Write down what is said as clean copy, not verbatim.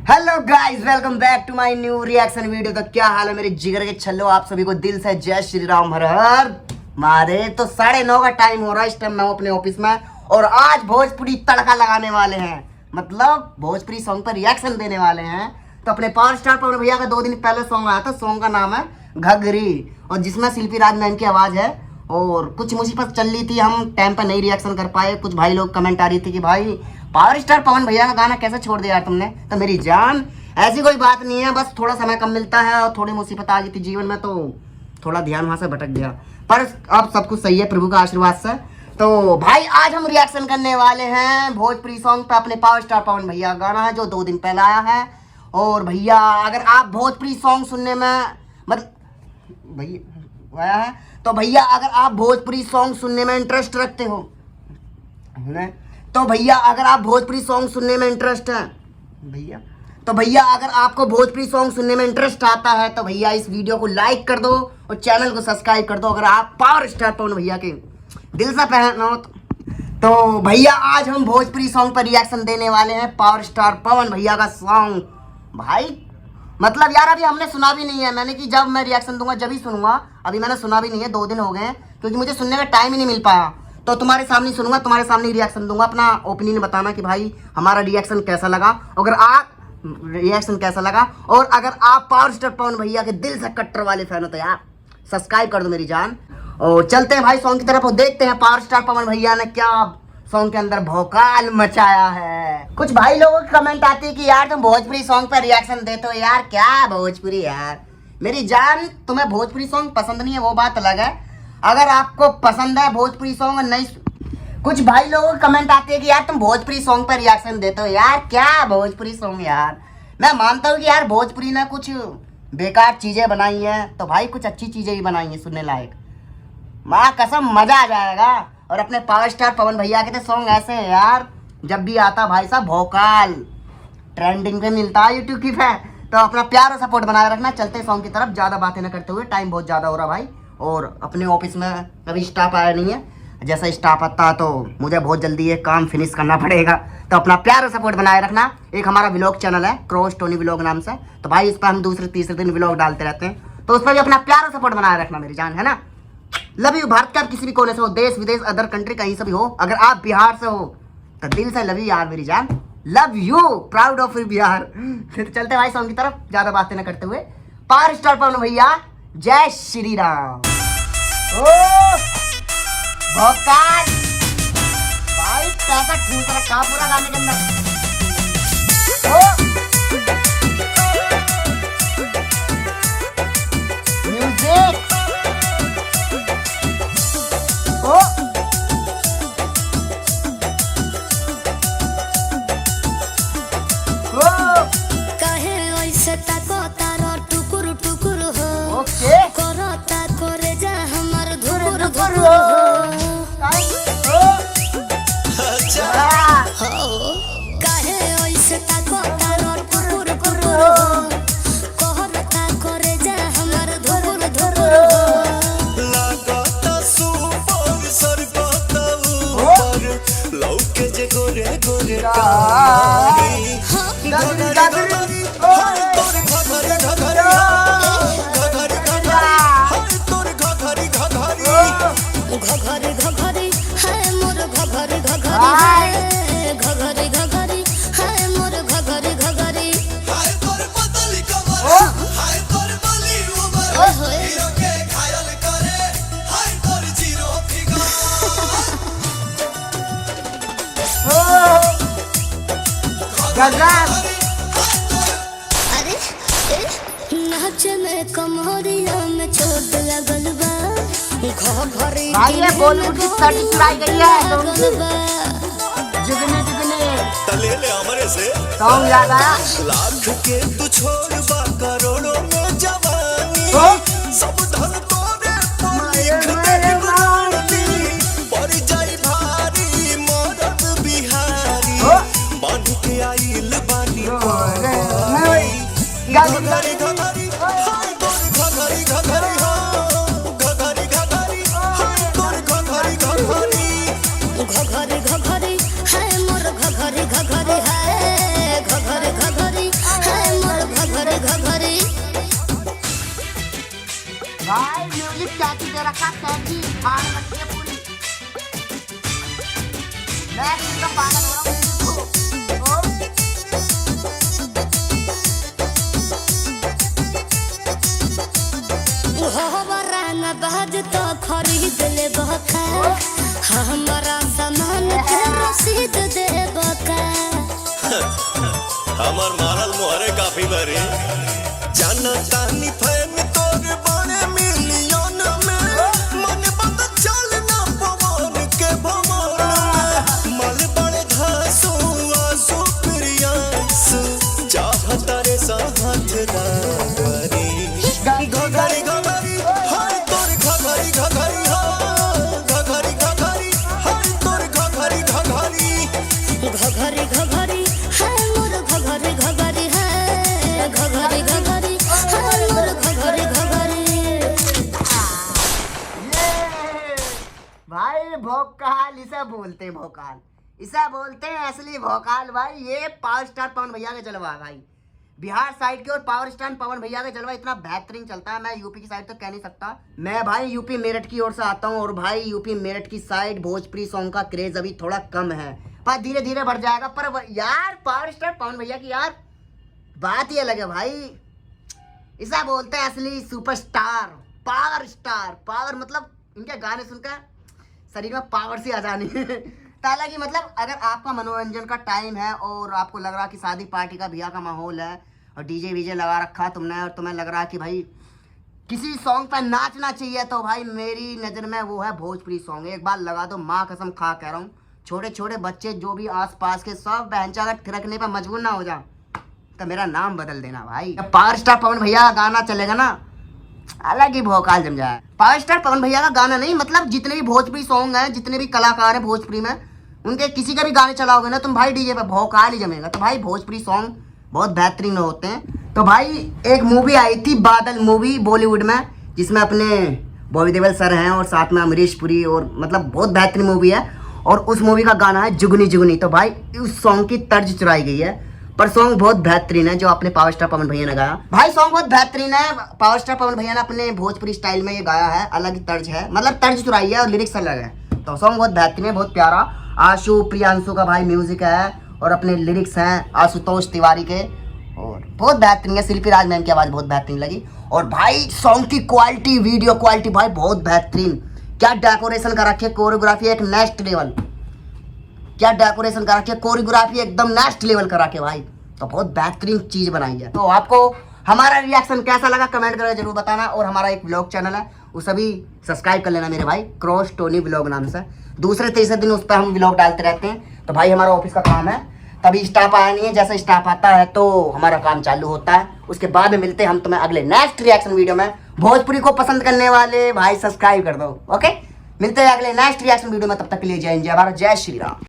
Hello guys, welcome back to my new reaction video. तो क्या हाल है मेरे जिगर के छल्लो, आप सभी को दिल से जय श्री राम, हर हर महादेव। तो 9:30 का टाइम हो रहा है इस टाइम, मैं अपने ऑफिस में और आज भोजपुरी तड़का लगाने वाले हैं, मतलब भोजपुरी सॉन्ग पर रिएक्शन देने वाले हैं। तो अपने पावर स्टार पवन भैया का 2 दिन पहले सॉन्ग आया था, सॉन्ग का नाम है घघरी, और जिसमें शिल्पी राज मैम की आवाज़ है। और कुछ मुसीबत चल रही थी, हम टाइम पर नहीं रिएक्शन कर पाए। कुछ भाई लोग कमेंट आ रही थी कि भाई पावर स्टार पवन भैया का गाना कैसे छोड़ दिया यार तुमने। तो मेरी जान ऐसी कोई बात नहीं है, बस थोड़ा समय कम मिलता है और थोड़ी मुसीबत आ गई थी जीवन में, तो थोड़ा ध्यान वहाँ से भटक गया, पर अब सब कुछ सही है प्रभु का आशीर्वाद से। तो भाई आज हम रिएक्शन करने वाले हैं भोजपुरी सॉन्ग पे, अपने पावर स्टार पवन भैया का गाना है जो 2 दिन पहले आया है। और भैया अगर आप भोजपुरी सॉन्ग सुनने में भैया आया है, तो भैया अगर आप भोजपुरी सॉन्ग सुनने में इंटरेस्ट रखते हो तो भैया अगर आप भोजपुरी सॉन्ग सुनने में इंटरेस्ट है भैया अगर आपको भोजपुरी सॉन्ग सुनने में इंटरेस्ट आता है तो भैया इस वीडियो को लाइक कर दो और चैनल को सब्सक्राइब कर दो, अगर आप पावर स्टार पवन भैया के दिल से फैन हो तो भैया आज हम भोजपुरी सॉन्ग पर रिएक्शन देने वाले हैं, पावर स्टार पवन भैया का सॉन्ग। भाई मतलब यार अभी हमने सुना भी नहीं है, मैंने कि जब मैं रिएक्शन दूंगा जब ही सुनूंगा, अभी मैंने सुना भी नहीं है, 2 दिन हो गए हैं क्योंकि मुझे सुनने का टाइम ही नहीं मिल पाया। तो तुम्हारे सामने सुनूंगा, तुम्हारे सामने रिएक्शन दूंगा, अपना ओपिनियन बताना कि भाई हमारा रिएक्शन कैसा लगा। अगर आप रिएक्शन कैसा लगा और अगर आप पावर स्टार पवन भैया के दिल से कट्टर वाले फैन हो तो यार सब्सक्राइब कर दो मेरी जान। और चलते हैं भाई सॉन्ग की तरफ और देखते हैं पावर स्टार पवन भैया ने क्या सॉन्ग के अंदर भौकाल मचाया है। कुछ भाई लोगों की कमेंट आती है कि यार तुम भोजपुरी सॉन्ग पर रिएक्शन देते हो, यार क्या भोजपुरी यार। मेरी जान तुम्हें भोजपुरी सॉन्ग पसंद नहीं है वो बात अलग है, अगर आपको पसंद है भोजपुरी सॉन्ग और नहीं। कुछ भाई लोगों की कमेंट आती है कि यार तुम भोजपुरी सॉन्ग पर रिएक्शन देते हो, यार क्या भोजपुरी सॉन्ग यार। मैं मानता हूँ कि यार भोजपुरी ने कुछ बेकार चीज़ें बनाई हैं, तो भाई कुछ अच्छी चीज़ें भी बनाई हैं सुनने लायक, माँ कसम मज़ा आ जाएगा। और अपने पावर स्टार पवन भैया के तो सॉन्ग ऐसे हैं यार, जब भी आता भाई साहब भौकाल ट्रेंडिंग पे मिलता है यूट्यूब की पे। तो अपना प्यार और सपोर्ट बनाए रखना। चलते सॉन्ग की तरफ, ज़्यादा बातें न करते हुए, टाइम बहुत ज़्यादा हो रहा भाई, और अपने ऑफिस में अभी स्टाफ आया नहीं है, जैसा स्टाफ आता तो मुझे बहुत जल्दी ये काम फिनिश करना पड़ेगा। तो अपना प्यार और सपोर्ट बनाए रखना। एक हमारा व्लॉग चैनल है क्रॉस टोनी व्लॉग नाम से, तो भाई इस पर हम दूसरे तीसरे दिन व्लॉग डालते रहते हैं, तो उस पर भी अपना प्यार और सपोर्ट बनाए रखना मेरी जान, है ना। Love you. भारत का किसी भी कोने से हो, देश विदेश अदर कंट्री कहीं से भी हो, अगर आप बिहार से हो तो दिल से लव यू यार मेरी जान, love you, proud of you Bihar. फिर चलते भाई सॉन्ग की तरफ, ज्यादा बातें न करते हुए। पावर स्टार पवन भैया जय श्री राम। भौकाल भाई पैसा ठूस रखा पूरा गाने के अंदर। म्यूजिक कहे ऐसे ताको तारो टुकुर टुकुर हो, ओके करो ताको रे जा हमर धुर धुर हो। कहे ऐसे ताको तारो टुकुर टुकुर हो, करो ताको रे जा हमर धुर धुर हो। लागता सुपर सरबत ऊपर लौके जे गोरे गोरे कारी घघरी घघरी हर तोर घघरी घघरी घघरी घघरी हर तोर घघरी घघरी घघरी घघरी है मोर घघरी घघरी है, घघरी घघरी है मोर घघरी घघरी। हाय तोर पतली कमर हाय तोर बली उमर होए हीरो के घायल करे हाय तोर जीरो फिगर गजब। अरे नाच में कमरिया में चोट लगल बा, घघरी भाई ये बॉलीवुड की सर्दी चुराई गई है तो उनकी बा। जुगनी जुगनी तले ले हमरे से सॉन्ग याद आया। लाख के तू छोड़ बा करोड़ों में जवानी सब धन तोरे पर लिख दे गुलामी पड़ जाई भारी मरद बिहारी बांध के आइल बानी घघरी घघरी हाय तोर घघरी घघरी हो घघरी घघरी हाय तोर घघरी घघरी घघरी घघरी है मोर घघरी घघरी है, घघरी घघरी कैची दे रखा, कैची फाड़ रखी है पूरी। मैं एकदम पागल हो रहा हूँ। वरान बाज तो खरीद ले बका, हमारा सामान के रसीद दे बका। हमार मारल मोहरे काफी बरी जाना तानी फैन तोरे बड़े मिलियन में मन बंद चलना पवन के भवन में मल बड़े धासु आसु प्रियांसु चाहता रे साथ रागरी घघरी घघरी हाय तोर घघरी घघरी हो घघरी घघरी हाय तोर घघरी घघरी घघरी घघरी है मोर घघरी घघरी है, घघरी घघरी है मोर घघरी घघरी। भाई भोकाल इसे बोलते हैं, भोकाल इसे बोलते हैं असली भोकाल भाई। ये पावर स्टार पवन भैया का जलवा है भाई, बिहार साइड के और पावर स्टार पवन भैया का जलवा इतना बेहतरीन चलता है। मैं यूपी की साइड तो कह नहीं सकता, मैं भाई यूपी मेरठ की ओर से आता हूँ और भाई यूपी मेरठ की साइड भोजपुरी सॉन्ग का क्रेज अभी थोड़ा कम है, पर धीरे धीरे बढ़ जाएगा। पर यार पावर स्टार पवन भैया की यार बात ही अलग है भाई। इसे बोलते हैं असली सुपरस्टार, पावर स्टार। पावर मतलब इनके गाने सुनकर शरीर में पावर सी आ जानी है। हालांकि मतलब अगर आपका मनोरंजन का टाइम है और आपको लग रहा कि शादी पार्टी का बियाह का माहौल है और डीजे वीजे लगा रखा तुमने और तुम्हें लग रहा कि भाई किसी सॉन्ग पर नाचना चाहिए, तो भाई मेरी नज़र में वो है भोजपुरी सॉन्ग। एक बार लगा दो, माँ कसम खा कह रहा हूँ। छोटे छोटे बच्चे जो भी आसपास के सब बहनचा अगर थिरकने पर मजबूर ना हो जा तो मेरा नाम बदल देना भाई। जब पावर स्टार पवन भैया का गाना चलेगा ना अलग ही भौकाल जम जाए। पावर स्टार पवन भैया का गाना नहीं, मतलब जितने भी भोजपुरी सॉन्ग हैं, जितने भी कलाकार हैं भोजपुरी में, उनके किसी का भी गाने चलाओगे ना तुम भाई डीजे पे भौकाल ही जमेगा। तो भाई भोजपुरी सॉन्ग बहुत बेहतरीन होते हैं। तो भाई एक मूवी आई थी बादल मूवी बॉलीवुड में, जिसमें अपने बॉबी देओल सर हैं और साथ में अमरीश पुरी, और मतलब बहुत बेहतरीन मूवी है। और उस मूवी का गाना है जुगनी जुगनी। तो भाई उस सॉन्ग की तर्ज चुराई गई है, पर सॉन्ग बहुत बेहतरीन है जो अपने पावर स्टार पवन भैया ने गाया। भाई सॉन्ग बहुत बेहतरीन है, पावर स्टार पवन भैया ने अपने भोजपुरी स्टाइल में ये गाया है, अलग ही तर्ज है, मतलब तर्ज चुराई है और लिरिक्स अलग है। तो सॉन्ग बहुत बेहतरीन है, बहुत प्यारा। आशु प्रियांशु का भाई म्यूजिक है और अपने लिरिक्स हैं आशुतोष तिवारी के, और बहुत बेहतरीन है। शिल्पी राज मैम की आवाज़ बहुत बेहतरीन लगी। और भाई सॉन्ग की क्वालिटी, वीडियो क्वालिटी भाई बहुत बेहतरीन। क्या डेकोरेशन कर रखी है, कोरियोग्राफी एक नेक्स्ट लेवल। क्या डेकोरेशन कर रखी है, कोरियोग्राफी एकदम नेक्स्ट लेवल करा के भाई। तो बहुत बेहतरीन चीज़ बनाई है। तो आपको हमारा रिएक्शन कैसा लगा कमेंट करके जरूर बताना। और हमारा एक व्लॉग चैनल है, उसे भी सब्सक्राइब कर लेना मेरे भाई, क्रॉस टोनी व्लॉग नाम से। दूसरे तीसरे दिन उस पर हम व्लॉग डालते रहते हैं। तो भाई हमारा ऑफिस का काम है, तभी स्टाफ आया नहीं है, जैसे स्टाफ आता है तो हमारा काम चालू होता है। उसके बाद में मिलते हैं हम तुम्हें अगले नेक्स्ट रिएक्शन वीडियो में। भोजपुरी को पसंद करने वाले भाई सब्सक्राइब कर दो, ओके। मिलते हैं अगले नेक्स्ट रिएक्शन वीडियो में, तब तक के लिए जय हिंद, जय भारत, जय श्री राम।